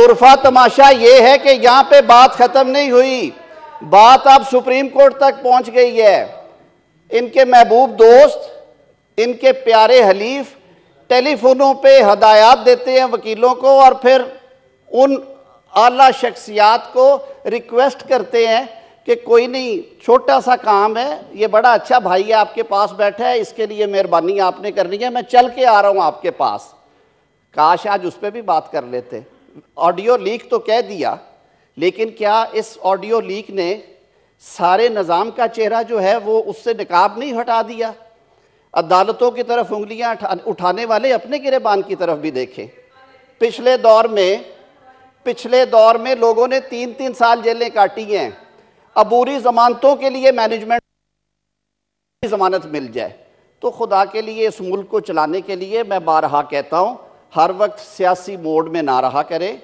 तुरफा तमाशा ये है कि यहाँ पे बात खत्म नहीं हुई, बात अब सुप्रीम कोर्ट तक पहुंच गई है। इनके महबूब दोस्त, इनके प्यारे हलीफ टेलीफोनों पे हदायत देते हैं वकीलों को और फिर उन आला शख्सियात को रिक्वेस्ट करते हैं कि कोई नहीं, छोटा सा काम है, ये बड़ा अच्छा भाई है आपके पास बैठा है, इसके लिए मेहरबानी आपने करनी है, मैं चल के आ रहा हूँ आपके पास। काश आज उस पर भी बात कर लेते। ऑडियो लीक तो कह दिया, लेकिन क्या इस ऑडियो लीक ने सारे निज़ाम का चेहरा जो है वो उससे निकाब नहीं हटा दिया? अदालतों की तरफ उंगलियां उठाने वाले अपने गिरेबान की तरफ भी देखें। पिछले दौर में लोगों ने 3-3 साल जेलें काटी हैं। अबूरी जमानतों के लिए मैनेजमेंट जमानत मिल जाए तो खुदा के लिए इस मुल्क को चलाने के लिए मैं बारहा कहता हूँ, हर वक्त सियासी मोड में ना रहा करें।